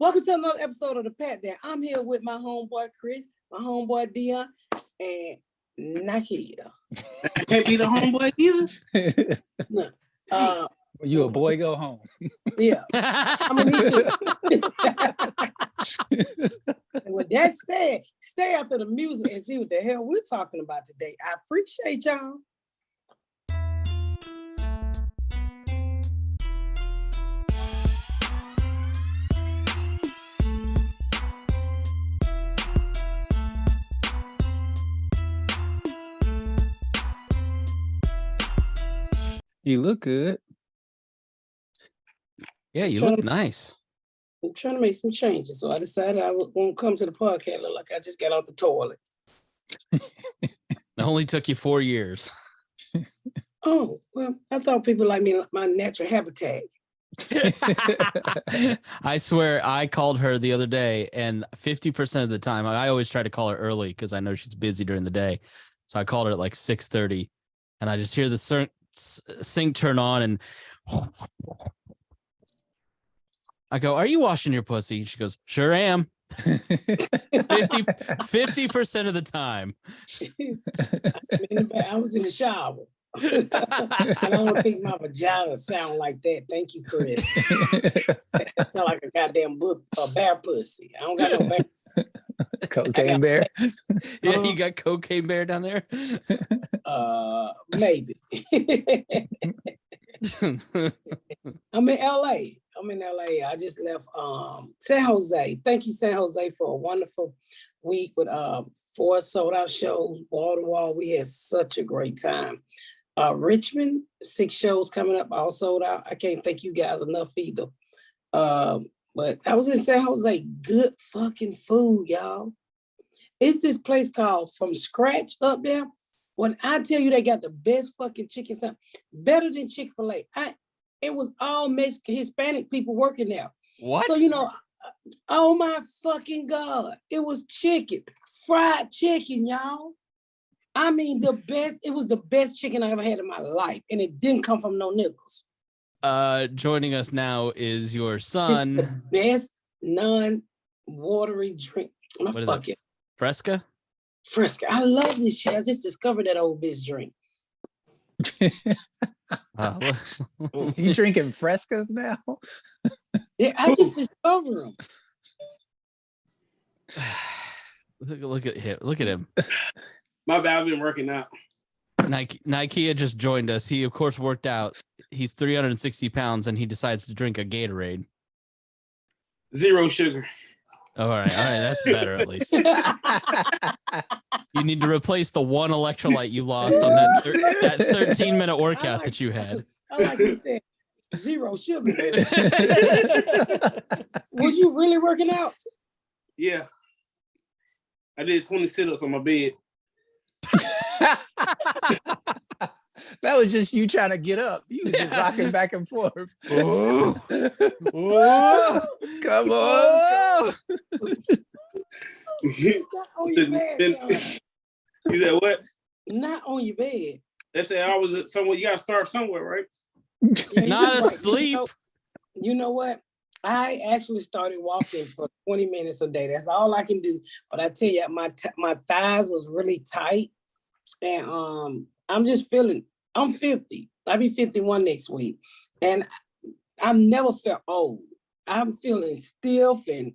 Welcome to another episode of the Pat Down. I'm here with my homeboy Chris, my homeboy Dion, and Nikia. I can't be the homeboy either. No. You a boy, go home. Yeah. And with that said, stay after the music and see what the hell we're talking about today. I appreciate y'all. You look good. Yeah, you look nice. I'm trying to make some changes, so I decided I won't come to the podcast look like I just got out the toilet. It only took you 4 years. Oh, well, I thought people like me, my natural habitat. I swear, I called her the other day, and 50% of the time, I always try to call her early because I know she's busy during the day. So I called her at like 6:30, and I just hear the sink turn on, and I go, "Are you washing your pussy?" She goes, "Sure am." 50% of the time. I was in the shower. And I don't think my vagina sound like that. Thank you, Chris. It sound like a goddamn bear pussy. I don't got no bear. Cocaine bear. Yeah, you got cocaine bear down there. Maybe. I'm in LA. I just left San Jose. Thank you, San Jose, for a wonderful week with 4 sold-out shows, wall to wall. We had such a great time. Richmond, 6 shows coming up, all sold out. I can't thank you guys enough either. But I was in San Jose. Good fucking food, y'all. It's this place called From Scratch up there. When I tell you they got the best fucking chicken, better than Chick-fil-A. It was all Mexican, Hispanic people working there. What? So, oh my fucking God. It was chicken, fried chicken, y'all. I mean, the best, it was the best chicken I ever had in my life. And it didn't come from no nickels. Joining us now is your son. It's the best non-watery drink. What is it? Fresca? Fresca. I love this shit. I just discovered that old bitch drink. You drinking Frescas now? Yeah, I just discovered them. Look at him. Look at him. My bad, I've been working out. Nikia just joined us. He, of course, worked out. He's 360 pounds, and he decides to drink a Gatorade. 0 sugar. All right, that's better at least. You need to replace the one electrolyte you lost on that 13-minute workout that you had. I like you said, 0 sugar. Was you really working out? Yeah. I did 20 sit-ups on my bed. That was just you trying to get up. You was just rocking back and forth. Ooh. Ooh. Come on. You said what? Not on your bed. They said I was somewhere. You gotta start somewhere, right? Yeah, Not asleep. You know what? I actually started walking for 20 minutes a day. That's all I can do. But I tell you, my thighs was really tight. And I'm just feeling, I'm 50. I'll be 51 next week. And I've never felt old. I'm feeling stiff and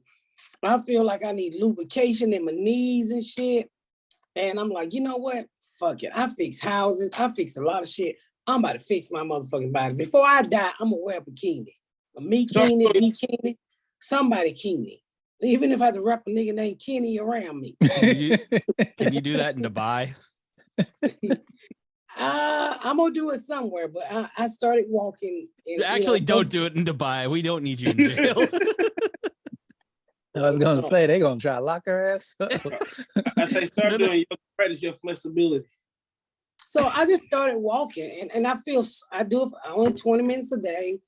I feel like I need lubrication in my knees and shit. And I'm like, you know what? Fuck it. I fix houses. I fix a lot of shit. I'm about to fix my motherfucking body. Before I die, I'm gonna wear a bikini. A me bikini, somebody Kenny. Even if I had to wrap a nigga named Kenny around me. Can you do that in Dubai? I'm gonna do it somewhere, but I started walking. Actually, don't do it in Dubai. We don't need you in jail. I was gonna say they're gonna try to lock her ass up. As they start doing, you practice your flexibility. So I just started walking, and I do it for only 20 minutes a day.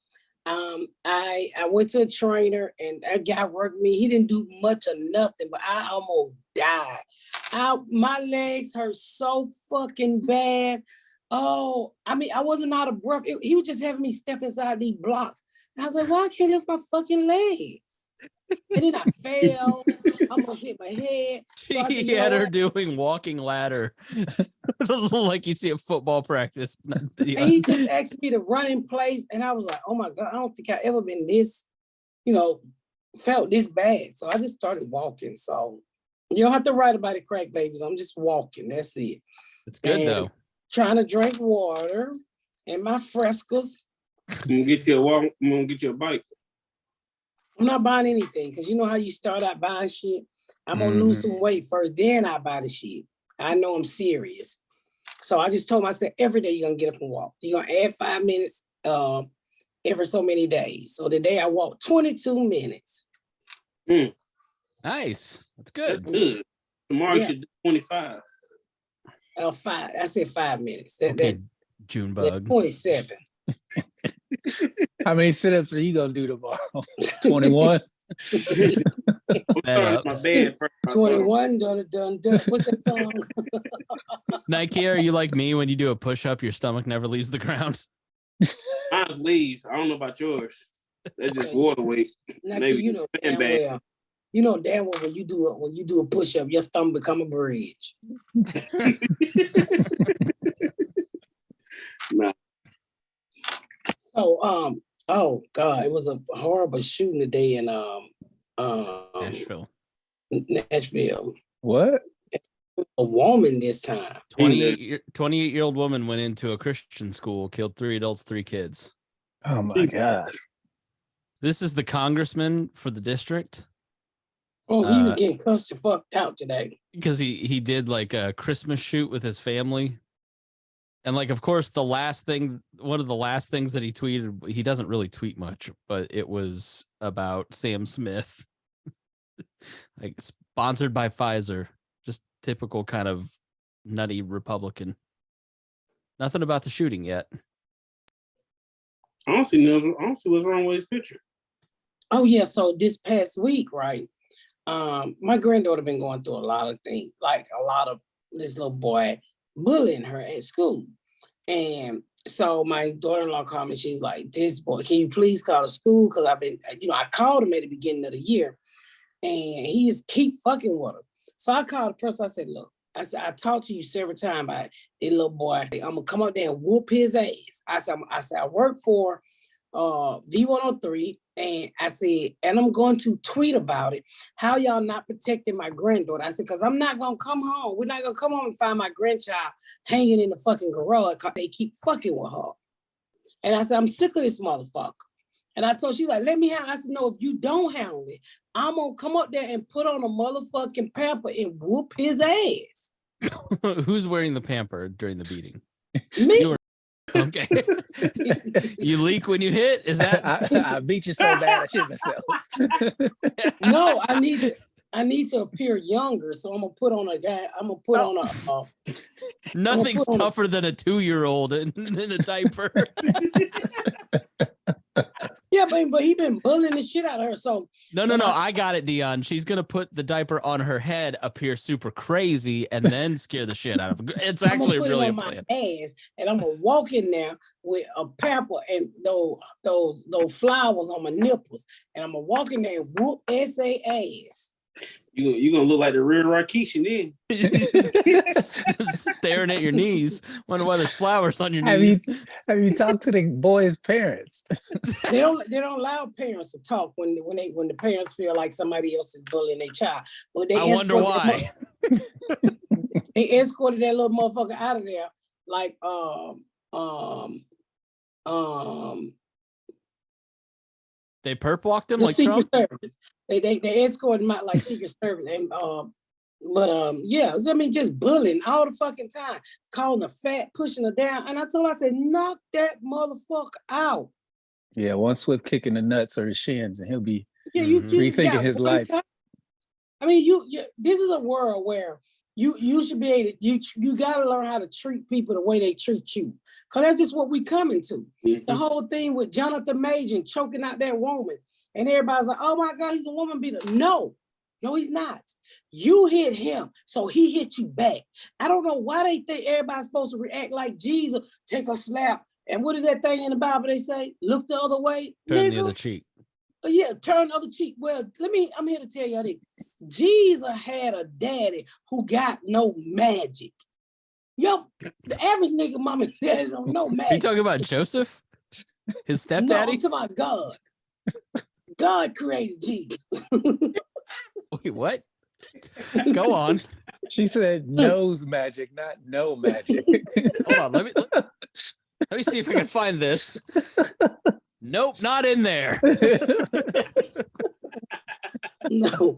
I went to a trainer, and that guy worked me. He didn't do much of nothing, but I almost died. My legs hurt so fucking bad. Oh, I mean, I wasn't out of breath. He was just having me step inside these blocks. And I was like, why can't I lift my fucking legs? And then I fell. I almost hit my head. So I said, He you know had her what? doing walking ladder, like you see at football practice. And he just asked me to run in place. And I was like, oh my God, I don't think I've ever been this, felt this bad. So I just started walking. So you don't have to write about it, crack babies. I'm just walking. That's it. It's good though. Trying to drink water and my frescos. I'm gonna get you a walk. I'm gonna get you a bike. I'm not buying anything because you know how you start out buying shit. I'm gonna lose some weight first, then I buy the shit. I know I'm serious. So I just told myself every day you're gonna get up and walk. You're gonna add 5 minutes every so many days. So today I walked 22 minutes. Nice. That's That's good. good. Tomorrow you should do 25. 5. I said 5 minutes. Okay, That's Junebug. 27. How many sit-ups are you gonna do tomorrow? 21. I'm starting with my bed first. 21, dun. What's that song? Nikia, are you like me when you do a push-up, your stomach never leaves the ground? Mine leaves. I don't know about yours. That's just water weight. Maybe you know damn well. You know damn well when you do a push-up, your stomach become a bridge. Nah. So oh God, it was a horrible shooting today in Nashville. Nashville. What? A woman this time. 28-year-old woman went into a Christian school, killed 3 adults, 3 kids. Oh my God. This is the congressman for the district. Oh, he was getting cussed and fucked out today. Because he did like a Christmas shoot with his family. And like, of course, one of the last things that he tweeted, he doesn't really tweet much, but it was about Sam Smith. Like sponsored by Pfizer. Just typical kind of nutty Republican. Nothing about the shooting yet. I don't see what's wrong with his picture. Oh yeah, so this past week, right? My granddaughter been going through a lot of things, like a lot of this little boy bullying her at school. And so my daughter-in-law called me, she's like, this boy, can you please call the school? Because I called him at the beginning of the year and he just keep fucking with her. So I called the person, I said, look, I talked to you several times about this little boy. I'm gonna come up there and whoop his ass. I said, I work for V103, and I said, and I'm going to tweet about it. How y'all not protecting my granddaughter? I said, because I'm not gonna come home. We're not gonna come home and find my grandchild hanging in the fucking garage because they keep fucking with her. And I said, I'm sick of this motherfucker. And I told you, like, let me handle it. I said, no, if you don't handle it, I'm gonna come up there and put on a motherfucking pamper and whoop his ass. Who's wearing the pamper during the beating? Me. Okay. You leak when you hit? Is that I beat you so bad I shit myself. No, I need to appear younger, so I'm gonna put on a nothing's tougher than a 2-year-old in a diaper. Yeah, but he been bullying the shit out of her. So No, I got it, Dion. She's gonna put the diaper on her head, appear super crazy, and then scare the shit out of her. It's actually really a plan. Ass, and I'm gonna walk in there with a pamper and those flowers on my nipples, and I'm gonna walk in there and whoop SA ass. You gonna look like the real Rakeisha then. Staring at your knees. Wonder why there's flowers on your knees. Have you talked to the boy's parents? They don't allow parents to talk when the parents feel like somebody else is bullying their child. But they I wonder why. They escorted that little motherfucker out of there like They perp walked him the like Secret Trump. Service. They escorted him out like Secret Service, and yeah, so, I mean, just bullying all the fucking time, calling her fat, pushing her down, and I told her, I said, knock that motherfucker out. Yeah, one swift kick in the nuts or the shins, and he'll be you rethinking his life. I mean, you this is a world where you should be able to, you got to learn how to treat people the way they treat you. Because that's just what we coming to. Mm-hmm. The whole thing with Jonathan Major choking out that woman. And everybody's like, oh my God, he's a woman beater. No, he's not. You hit him, so he hit you back. I don't know why they think everybody's supposed to react like Jesus, take a slap. And what is that thing in the Bible they say? Look the other way. Turn the other cheek. Yeah, turn the other cheek. Well, I'm here to tell y'all this. Jesus had a daddy who got no magic. Yo, the average nigga mama and daddy don't know magic. You talking about Joseph? His No, stepdaddy? I'm talking about God. God created Jesus. Wait, what? Go on. She said nose magic, not no magic. Hold on. Let me see if I can find this. Nope, not in there. No.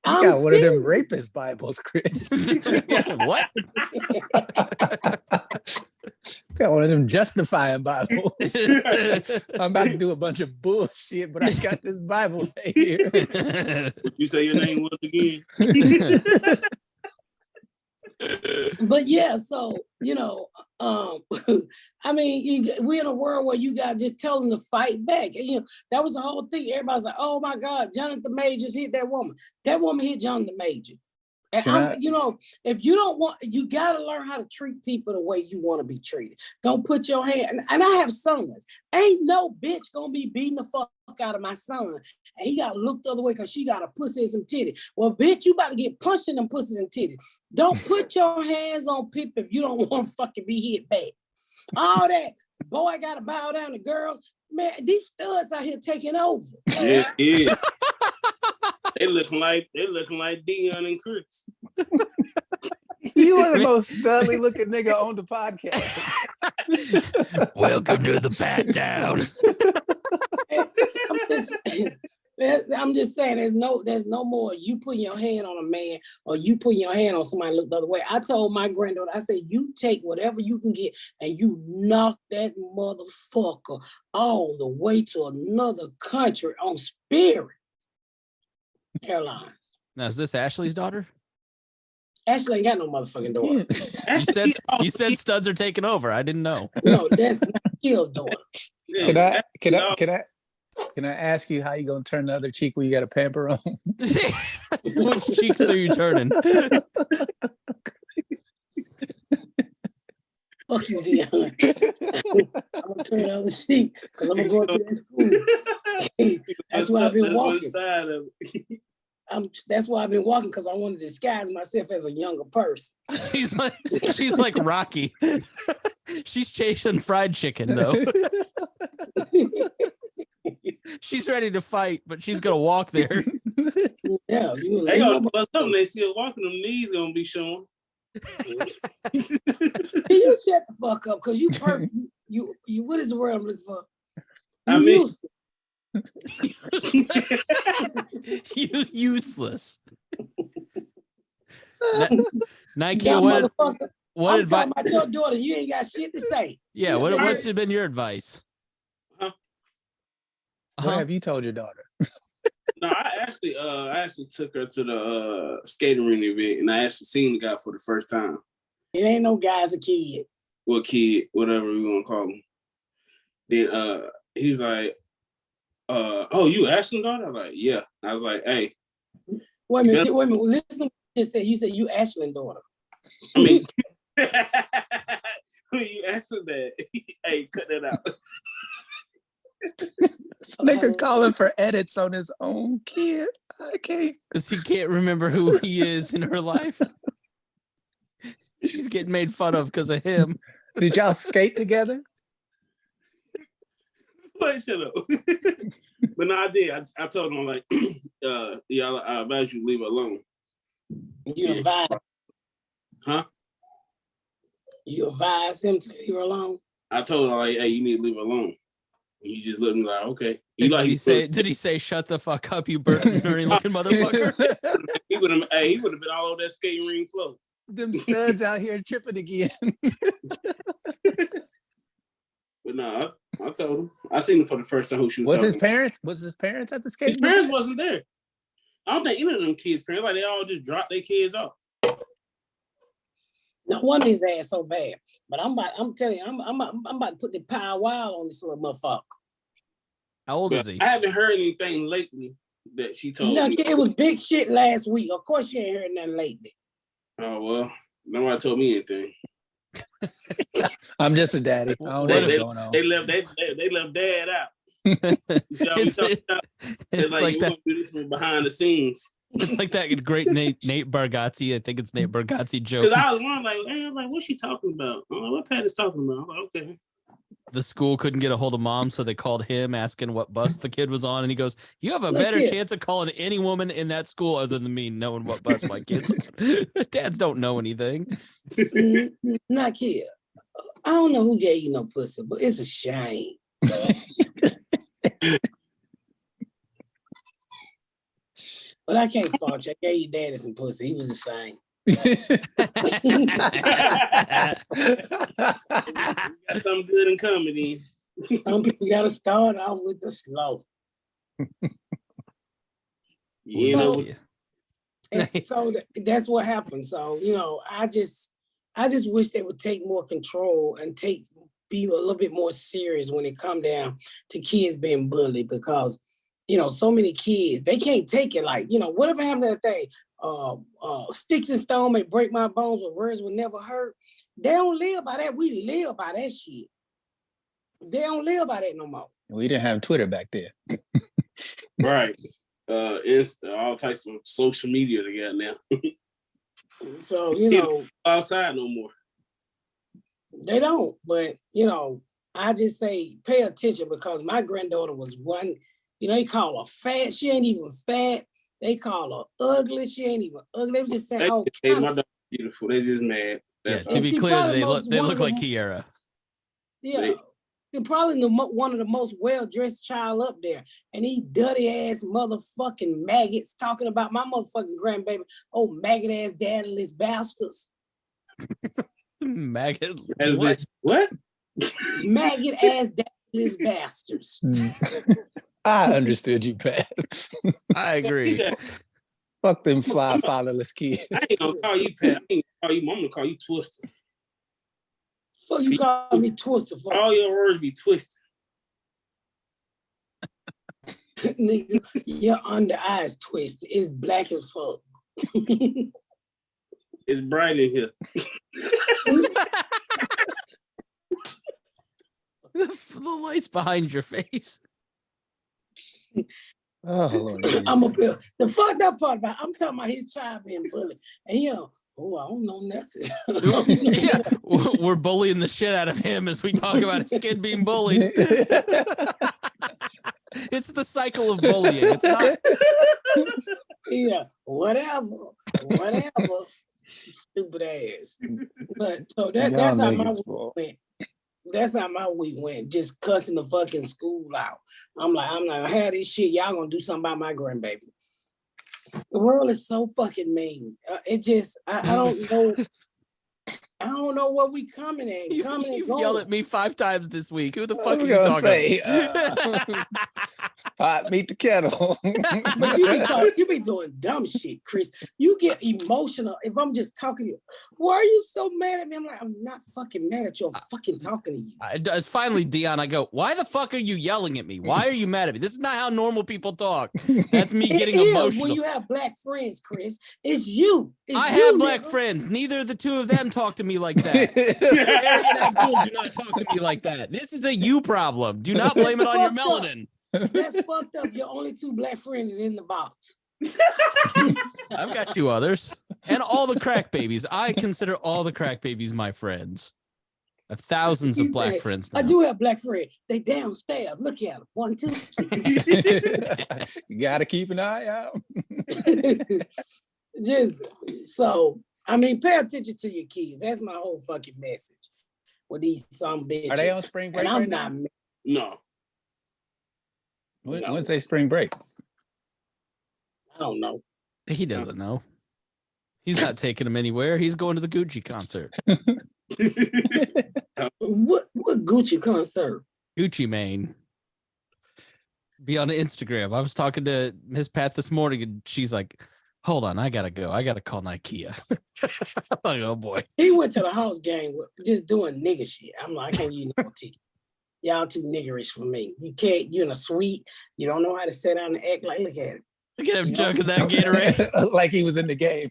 You got one of them rapist Bibles, Chris. What? Got one of them justifying Bibles. I'm about to do a bunch of bullshit, but I got this Bible right here. You say your name was again? But yeah, so I mean, we're in a world where you got just tell them to fight back. And, that was the whole thing. Everybody's like, "Oh my God, Jonathan Majors hit that woman. That woman hit Jonathan Major." And if you don't want, you gotta learn how to treat people the way you want to be treated. Don't put your hand. And I have sons. Ain't no bitch gonna be beating the fuck out of my son, and he got looked the other way because she got a pussy and some titty. Well, bitch, you about to get punched in them pussies and titties. Don't put your hands on people if you don't want to fucking be hit back. All that boy gotta bow down to girls. Man, these studs out here taking over. Yeah, it is. They looking like Dion and Chris. You are the most studly looking nigga on the podcast. Welcome to the Pat Down. I'm just saying, there's no more you putting your hand on a man or you putting your hand on somebody look the other way. I told my granddaughter, I said, you take whatever you can get and you knock that motherfucker all the way to another country on Spirit Airlines. Now, is this Ashley's daughter? Ashley ain't got no motherfucking daughter. You said studs are taking over. I didn't know. No, that's not Kill's daughter. Yeah, Can I ask you how you gonna turn the other cheek when you got a pamper on? Which cheeks are you turning? Fuck you, Dion. I'm gonna turn the other cheek because I'm gonna go to that school. That's why I've been walking. That's why I've been walking, because I want to disguise myself as a younger person. She's like Rocky. She's chasing fried chicken though. She's ready to fight, but she's gonna walk there. Yeah, they gonna bust up and they still walking. Them knees gonna be showing. You shut the fuck up, because you what is the word I'm looking for? You useless. Nike, I'm what advice? Talking about your daughter. You ain't got shit to say. Yeah, what's been your advice? What have you told your daughter? No, I actually took her to the skating ring event, and I actually seen the guy for the first time. It ain't no guy's a kid. Well, kid, whatever we want to call him. Then he was like, "Oh, you Ashley's daughter?" I was like, "Yeah." I was like, "Hey." Wait a minute. Listen to what you said. You said you Ashley's daughter. I mean, you Ashley that. Hey, cut that out. This nigga calling for edits on his own kid. I can't. Because he can't remember who he is in her life. She's getting made fun of because of him. Did y'all skate together? Wait, shut up. But no, I did. I told him, like, yeah, I advise you to leave her alone. You advise? Huh? You advise him to leave her alone? I told him, like, hey, you need to leave her alone. He just looked at me like, okay. Did he say, shut the fuck up, you dirty looking motherfucker? He would have been all over that skating ring floor. Them studs out here tripping again. But no, I told him. I seen him for the first time who she was. Was his parents at the skate? His parents wasn't there. I don't think any of them kids' parents, like, they all just dropped their kids off. No wonder his ass so bad. But I'm telling you, I'm about to put the power wild on this little motherfucker. How old is he? I haven't heard anything lately that she told me. It was big shit last week. Of course you ain't heard nothing lately. Oh, well, nobody told me anything. I'm just a daddy. I don't know what's going on. They left dad out. You see how we It's, talking about? it's Like like you that. want to do this one behind the scenes. It's like that great Nate Bargatze. I think it's Nate Bargatze joke. Because I was wondering, like, hey, I'm like, what's she talking about? I'm like, what Pat is talking about? I'm like, okay. The school couldn't get a hold of mom, so they called him asking what bus the kid was on, and he goes, "You have a Look better here. chance of calling any woman in that school other than me, knowing what bus my kid's on." Dads don't know anything. Nikia, I don't know who gave you no pussy, but it's a shame. But I can't fault you. I gave your daddy some pussy. He was the same. You got something good in comedy. Some people gotta start off with the slow. You know, And so that's what happened. So, you know, I just wish they would take more control and be a little bit more serious when it come down to kids being bullied, because, you know, so many kids, they can't take it. Like, you know, whatever happened to that thing, sticks and stone may break my bones, but words will never hurt. They don't live by that. We live by that shit. They don't live by that no more. We didn't have Twitter back then. right. It's all types of social media they got now. So, you know, outside no more. they don't. But, you know, I just say pay attention, because my granddaughter was one, you know, they call her fat. She ain't even fat. They call her ugly. She ain't even ugly. They were just saying, oh, Hey, my daughter's beautiful. They just mad. That's Yeah, to all. be She clear, probably they one look of the like mo- Kiara. yeah. They're probably one of the most well-dressed child up there. And these dirty-ass motherfucking maggots talking about my motherfucking grandbaby. Oh, maggot-ass daddyless bastards. Maggot. What? Maggot-ass daddyless bastards. I understood you, Pat. I agree. Fuck them fly fatherless kids. I ain't gonna call you Pat. I ain't gonna call you. I'm gonna call you Twister. Fuck you call me Twister for? All your words be twisted. Nigga, your under eyes twisted. It's black as fuck. It's bright in here. The light's behind your face. Oh, Lord I'm a Jesus. bill. The fucked up part about I'm talking about his child being bullied. And you know, oh, I don't know nothing. Yeah, we're bullying the shit out of him as we talk about his kid being bullied. It's the cycle of bullying. It's not. Yeah, whatever. Stupid ass. But so that's how my week went. That's how my week went. Just cussing the fucking school out. I'm like, I have this shit. Y'all gonna do something about my grandbaby. The world is so fucking mean. It just, I don't know. I don't know what we coming at. You've yelled at me 5 times this week. Who the fuck I are was you gonna talking say, about? pot meet the kettle. But you be doing dumb shit, Chris. You get emotional if I'm just talking to you. Why are you so mad at me? I'm like, I'm not fucking mad at you. I'm fucking talking to you. It's finally Dion. I go, why the fuck are you yelling at me? Why are you mad at me? This is not how normal people talk. That's me getting It is emotional. when you have black friends, Chris. It's you. I have black friends. Neither of the two of them talk to me like that. Eric and Abdul do not talk to me like that. This is a you problem. Do not blame it on your melanin. That's fucked up. Your only 2 black friends is in the box. I've got 2 others. And all the crack babies. I consider all the crack babies my friends. I have thousands of black friends now. I do have black friends. They downstairs. Look at them. 1, 2. You gotta keep an eye out. Just so, I mean, pay attention to your kids. That's my whole fucking message. With these some bitches. Are they on spring break? And I'm right not. now? No. When's they spring break? I don't know. He doesn't know. He's not taking him anywhere. He's going to the Gucci concert. What Gucci concert? Gucci Mane. Be on Instagram. I was talking to Miss Pat this morning, and she's like, "Hold on, I gotta go. I gotta call Nikia." I'm like, oh boy. He went to the house game just doing nigga shit. I'm like, I can't use no tea. Y'all too niggerish for me. You can't. You in a suite. You don't know how to sit down and act like. Look at him. Look at him chugging that Gatorade. Like he was in the game.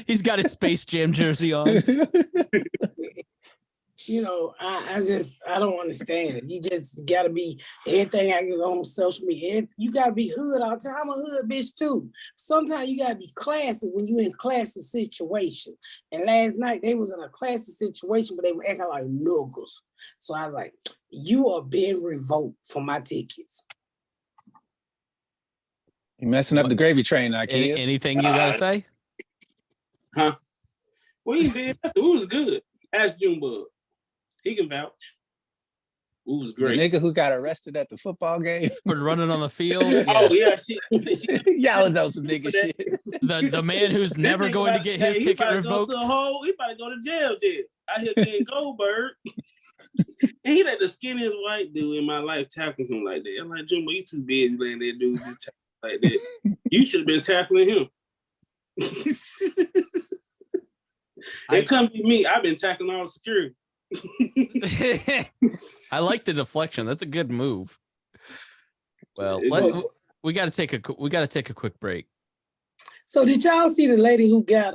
He's got his Space Jam jersey on. you know, I don't understand it. You just gotta be everything I get on social media. You gotta be hood all the time. I'm a hood bitch too. Sometimes you gotta be classy when you in classy situation. And last night they was in a classy situation, but they were acting like nuggles. So I was like, you are being revoked for my tickets. You messing up the gravy train, Nikia. Anything you gotta say? Huh? We did. It was good. Ask Junebug. He can vouch. It was The great. nigga who got arrested at the football game. For running on the field. Oh yeah, Y'all know some nigga shit. The man who's never going to get his ticket revoked. He about to go to jail. I hear getting Goldberg. And he like the skinniest white dude in my life tackling him like that. I'm like, Jumbo, you too big, man. That dude just tackling like that. You should have been tackling him. They come to me. I've been tackling all the security. I like the deflection. That's a good move. Well, we got to take a quick break. So did y'all see the lady who got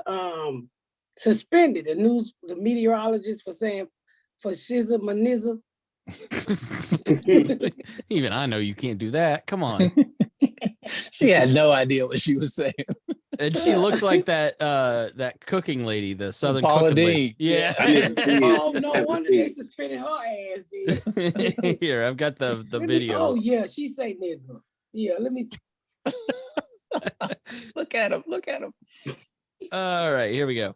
suspended? The meteorologist for saying for Shizzle my Nizzle. Even I know you can't do that. Come on. She had no idea what she was saying. And she looks like that cooking lady, the Southern Paula cooking lady. Yeah. Oh, no wonder they suspended her ass. Here, I've got the video. Oh yeah, she say nigga. Yeah, let me see. Look at him. All right, here we go.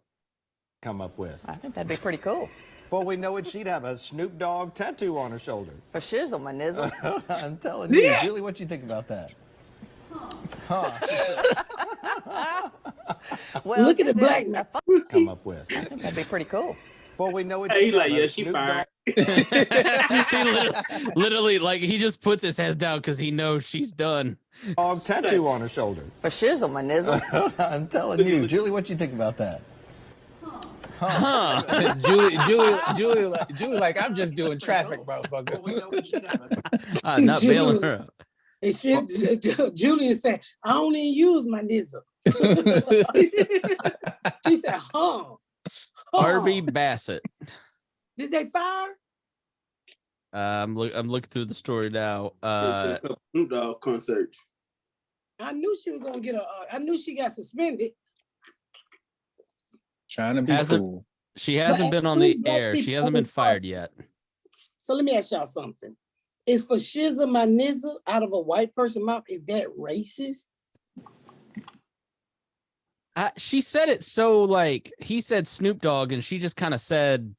Come up with. I think that'd be pretty cool. Before we know it, she'd have a Snoop Dogg tattoo on her shoulder. For Shizzle, my Nizzle. I'm telling you, Julie, what you think about that? Well, look at the black. Come up with. I think that'd be pretty cool. Before we know it, Hey, she'd like, have a yeah, she Snoop fired. He literally, like, he just puts his head down because he knows she's done. Dogg tattoo on her shoulder. For Shizzle, my Nizzle. I'm telling you, Julie, what you think about that? Julie, like I'm just doing traffic, motherfucker. I'm not bailing her out. And Julia said, I don't even use my Nizzle. She said, Harvey Bassett. Did they fire? I'm looking through the story now. Snoop Dogg concerts. I knew she was gonna get I knew she got suspended. Trying to be cool. She hasn't been on the air. She hasn't been fired yet. So let me ask y'all something. Is for Shizzle my Nizzle out of a white person mouth, is that racist? She said it so like he said Snoop Dogg, and she just kind of said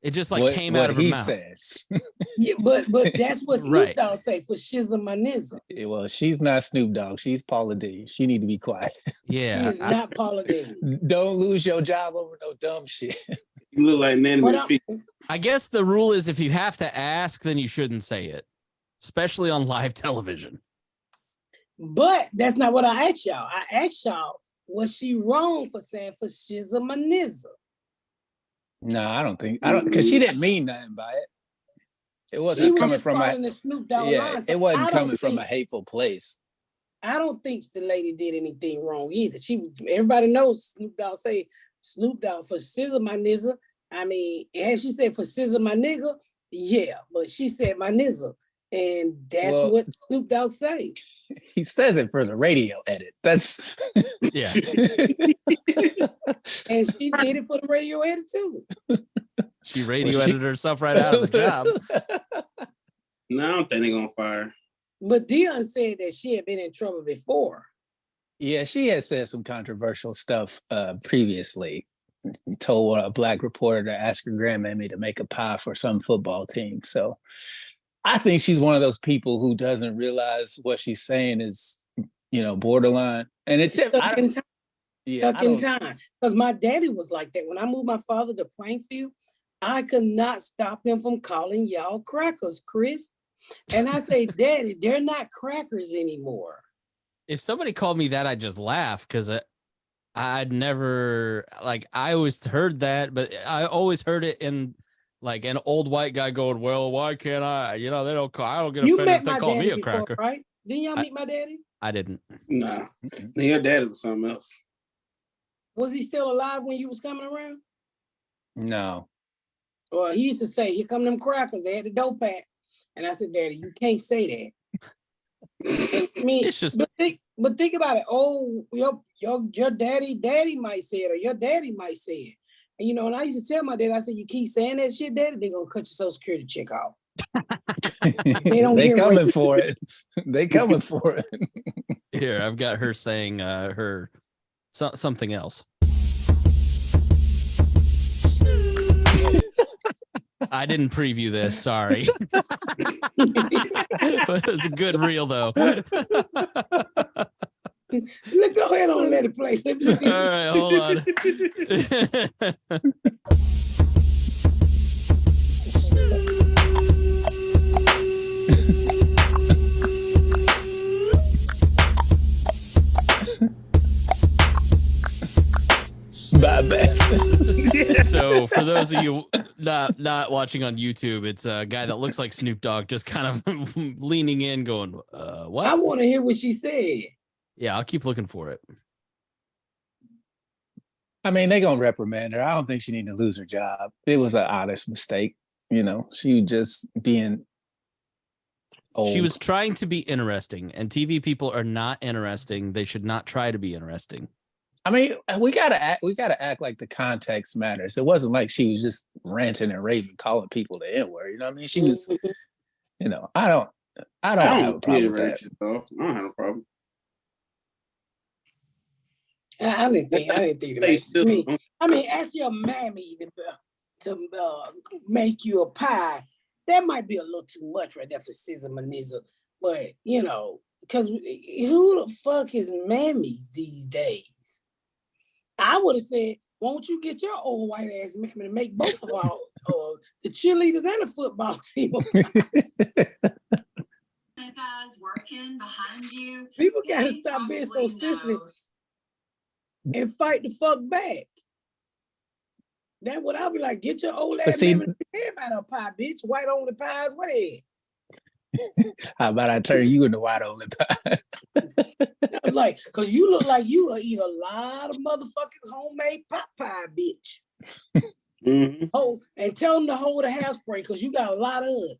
it just like came out of her mouth. Says. Yeah, but that's what Snoop Dogg say for Shizzle my Nizzle. Yeah, well, she's not Snoop Dogg. She's Paula D. She need to be quiet. Yeah, she is not Paula D. Don't lose your job over no dumb shit. You look like Nanny McPhee. I guess the rule is if you have to ask, then you shouldn't say it, especially on live television. But that's not what I asked y'all. I asked y'all, was she wrong for saying for Shizzle my Nizzle? No, I don't, because she didn't mean nothing by it. It wasn't coming from the Snoop Dogg line, so it wasn't coming from a hateful place. I don't think the lady did anything wrong either. Everybody knows Snoop Dogg say Snoop Dogg for Shizzle my Nizzle. I mean, and she said for Shizzle my nigga, yeah, but she said my Nizzle. And that's what Snoop Dogg say. He says it for the radio edit. That's yeah. And she did it for the radio edit too. She edited herself right out of the job. No, I don't think they're gonna fire. But Dion said that she had been in trouble before. Yeah, she had said some controversial stuff previously. Told a black reporter to ask her grandmammy to make a pie for some football team. So I think she's one of those people who doesn't realize what she's saying is, borderline. And it's stuck in time. Because my daddy was like that. When I moved my father to Plainfield, I could not stop him from calling y'all crackers, Chris. And I say, Daddy, they're not crackers anymore. If somebody called me that, I'd just laugh because I'd never, I always heard that, but I always heard it in like an old white guy going, well, why can't I? They don't call, I don't get offended if they call me a cracker. Right? Didn't y'all meet my daddy? I didn't. Nah. Your daddy was something else. Was he still alive when you was coming around? No. Well, he used to say, "Here come them crackers." They had the dope pack, and I said, "Daddy, you can't say that." I mean, It's just but think about it. Oh, your daddy might say it, or your daddy might say it. And and I used to tell my dad, I said, "You keep saying that shit, Daddy, they're gonna cut your Social Security check off." They don't They hear coming racism. for it. They coming for it. here. I've got her saying her something else. I didn't preview this. Sorry. But it's a good reel though. Look, go ahead and let it play. Let me see. All right, hold on. So for those of you not watching on YouTube, it's a guy that looks like Snoop Dogg, just kind of leaning in, going, "What?" I want to hear what she said. Yeah, I'll keep looking for it. I mean, they gonna reprimand her. I don't think she need to lose her job. It was an honest mistake. She just being old. She was trying to be interesting, and TV people are not interesting. They should not try to be interesting. I mean, we gotta act like the context matters. It wasn't like she was just ranting and raving, calling people the N-word. You know what I mean? She was, I don't have a problem with that. Racist, though. I don't have a problem. I didn't think that. I mean, ask your mammy to make you a pie. That might be a little too much right there for Shizzle and Nizzle. But because who the fuck is mammies these days? I would have said, "Won't you get your old white ass mammy to make both of our the cheerleaders and the football team?" Guys working behind you. People gotta stop being so sensitive and fight the fuck back. That's what I'll be like. Get your old ass mammy to everybody a pie, bitch. White only pies, what is? How about I turn you into white only pie? Like, cause you look like you will eat a lot of motherfucking homemade pot pie, bitch. Mm-hmm. Oh, and tell them to hold the hairspray, cause you got a lot of it.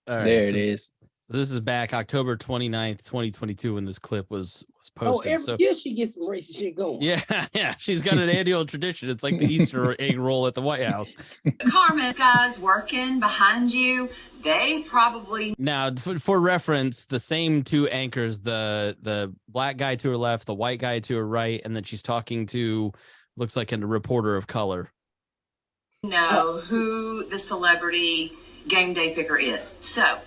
All right, there it is. So this is back October 29th, 2022, when this clip was posted. Every year she gets some racist shit going. Yeah. She's got an annual tradition. It's like the Easter egg roll at the White House. Carmen guys working behind you. They probably Now, for reference, the same two anchors, the black guy to her left, the white guy to her right, and then she's talking to, looks like a reporter of color. know who the celebrity game day picker is. So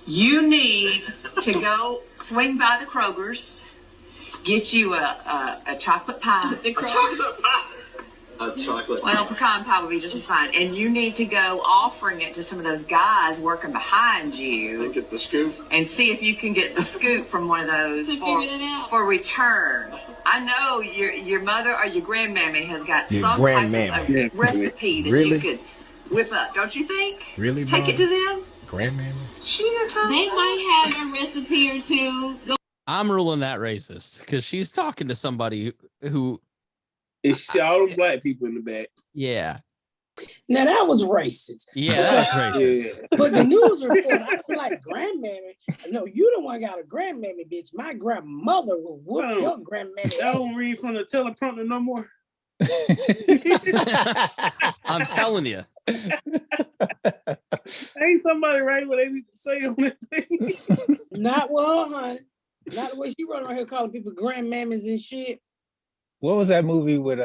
you need to go swing by the Kroger's, get you a chocolate pie. A chocolate pie. A chocolate pie. Well, pecan pie would be just as fine. And you need to go offering it to some of those guys working behind you. And get the scoop. And see if you can get the scoop from one of those for return. I know your mother or your grandmammy has got some type of recipe that you could whip up, don't you think? Really, Take Mom? it to them. Grandmammy? They might have a recipe or two. I'm ruling that racist because she's talking to somebody who. It's all the black people in the back. Yeah. Now that was racist. Yeah, that's racist. Yeah. But the news report, I was like, grandmammy. No, you the one got a grandmammy, bitch. My grandmother will whoop your grandmammy. I don't read from the teleprompter no more. I'm telling you. Ain't somebody right what they need to say on that thing. Not well, honey. Not the way she run around here calling people grandmammies and shit. What was that movie with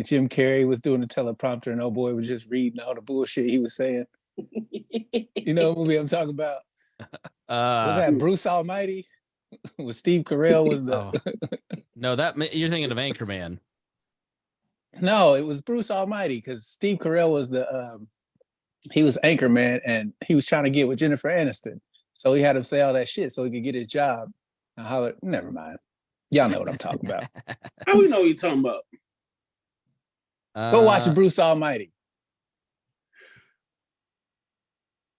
Jim Carrey was doing the teleprompter and old boy was just reading all the bullshit he was saying? You know what movie I'm talking about? Was that Bruce Almighty? With Steve Carell was the No, that you're thinking of Anchorman. No, it was Bruce Almighty because Steve Carell was he was Anchorman and he was trying to get with Jennifer Aniston. So he had him say all that shit so he could get his job. Never mind. Y'all know what I'm talking about. How we know what you're talking about? Go watch Bruce Almighty.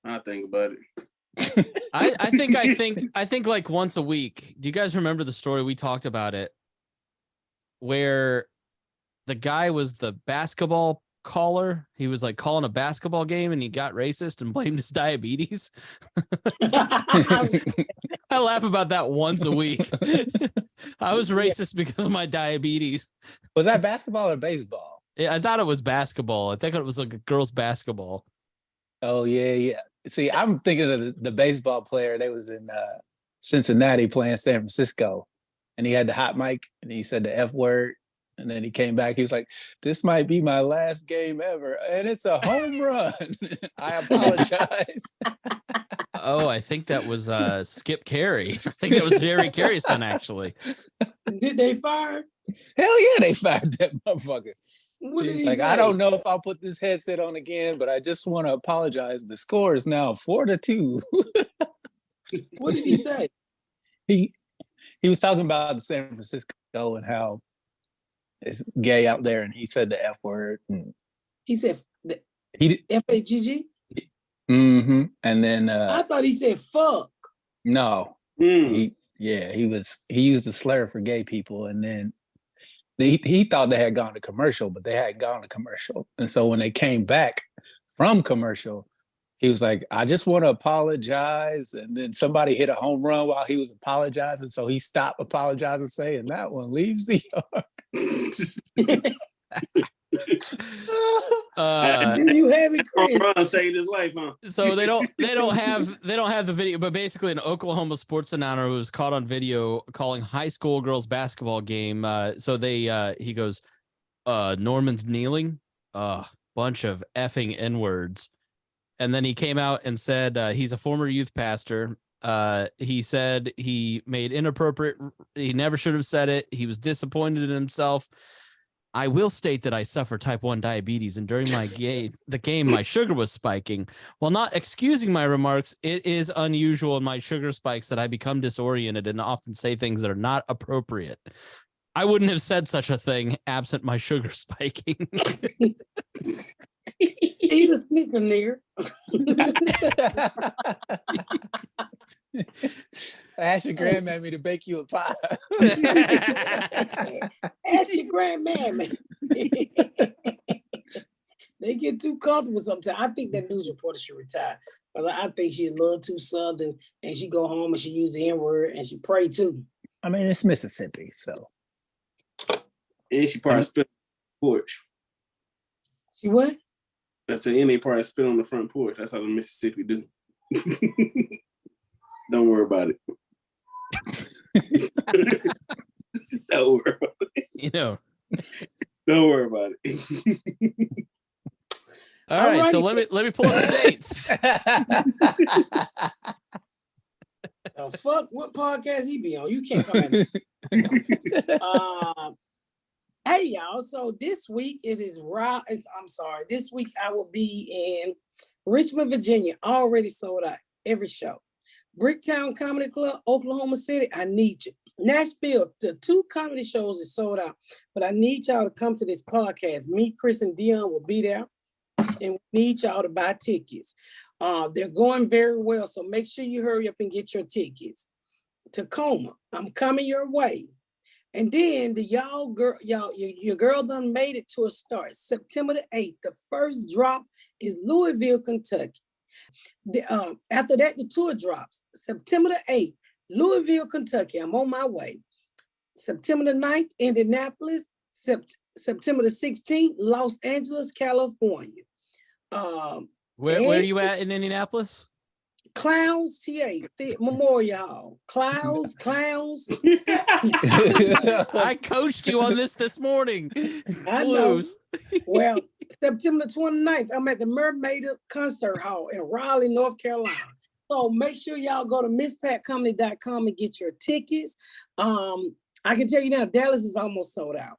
I'll think about it. I think like once a week. Do you guys remember the story? We talked about it where the guy was the basketball caller. He was like calling a basketball game and he got racist and blamed his diabetes. I laugh about that once a week. I was racist because of my diabetes. Was that basketball or baseball? Yeah, I thought it was basketball. I think it was like a girls' basketball. Oh yeah. See, I'm thinking of the baseball player. They was in Cincinnati playing San Francisco, and he had the hot mic, and he said the F word, and then he came back. He was like, "This might be my last game ever, and it's a home run. I apologize." Oh, I think that was Skip Carey. I think that was Harry Carey's son, actually. Did they fire? Hell yeah, they fired that motherfucker. What did He's he like, say? I don't know if I'll put this headset on again, but I just want to apologize. The score is now 4-2. What did he say? He was talking about San Francisco and how it's gay out there, and he said the F word. He said the He F-A-G-G? Mm-hmm. And then I thought he said fuck. no. He used the slur for gay people, and then he thought they had gone to commercial, but they hadn't gone to commercial. And so when they came back from commercial, he was like, I just want to apologize. And then somebody hit a home run while he was apologizing. So he stopped apologizing, saying that one leaves the yard. You have it, Chris. Saved his life, huh? So they don't have the video, but basically an Oklahoma sports announcer was caught on video calling high school girls basketball game. So he goes, Norman's kneeling, bunch of effing N-words. And then he came out and said he's a former youth pastor. He said he made inappropriate. He never should have said it. He was disappointed in himself. I will state that I suffer type 1 diabetes, and during the game, my sugar was spiking. While not excusing my remarks, it is unusual in my sugar spikes that I become disoriented and often say things that are not appropriate. I wouldn't have said such a thing absent my sugar spiking. Eat a sneaker, nigger. Ask your grandmammy to bake you a pie. Ask your grandmammy. They get too comfortable sometimes. I think that news reporter should retire. But I think she's a little too southern, and she go home and she use the N-word and she pray too. I mean, it's Mississippi, so. And she probably spit on the porch. She what? I said, and they probably spit on the front porch. That's how the Mississippi do. Don't worry about it. Don't worry about it. Don't worry about it. All right, so let me pull up the dates. Oh, fuck, what podcast he be on? You can't find it. Hey y'all, so this week this week I will be in Richmond, Virginia, already sold out every show. Bricktown Comedy Club, Oklahoma City, I need you. Nashville, the 2 comedy shows is sold out, but I need y'all to come to this podcast. Me, Chris, and Dion will be there, and we need y'all to buy tickets. They're going very well, so make sure you hurry up and get your tickets. Tacoma, I'm coming your way. And then your girl done made it to a start. September the 8th, the first drop is Louisville, Kentucky. After that, the tour drops. September the 8th, Louisville, Kentucky. I'm on my way. September the 9th, Indianapolis. September the 16th, Los Angeles, California. Where are you at in Indianapolis? Clowns, TA, Memorial Hall. Clowns. I coached you on this morning. I know. Well, September the 29th, I'm at the Mermaid Concert Hall in Raleigh, North Carolina. So make sure y'all go to misspatcomedy.com and get your tickets. I can tell you now, Dallas is almost sold out.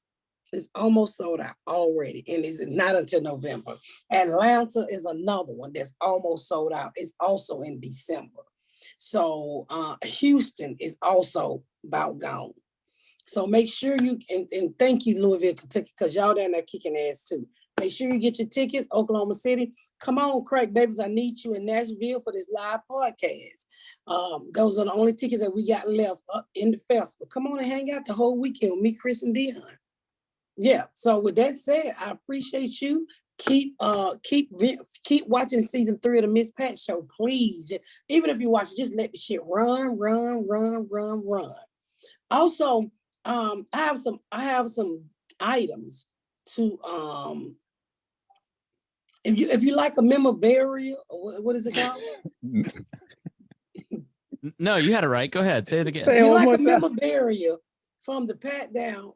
It's almost sold out already, and it's not until November. Atlanta is another one that's almost sold out. It's also in December. So Houston is also about gone. So make sure and thank you, Louisville, Kentucky, because y'all down there kicking ass too. Make sure you get your tickets, Oklahoma City. Come on, crack babies, I need you in Nashville for this live podcast. Those are the only tickets that we got left up in the festival. Come on and hang out the whole weekend with me, Chris, and Dion. Yeah, so with that said, I appreciate you. keep watching season 3 of the Miss Pat show, please. Even if you watch it, just let the shit run. Also, I have some items to if you like a memorabilia, what is it called? No, you had it right. Go ahead. Say it again. Say If it you one like more a time. memorabilia from the Pat Down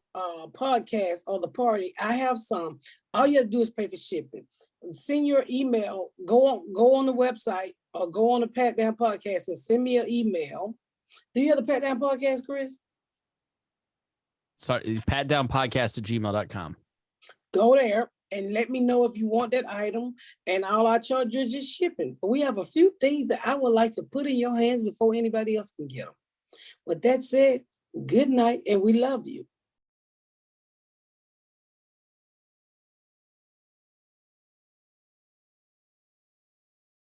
podcast or the party, I have some. All you have to do is pay for shipping. Send your email. Go on the website or go on the Pat Down podcast and send me an email. Do you have the Pat Down podcast, Chris? Sorry, patdownpodcast@gmail.com. Go there and let me know if you want that item. And all I charge you is just shipping. But we have a few things that I would like to put in your hands before anybody else can get them. With that said, good night, and we love you.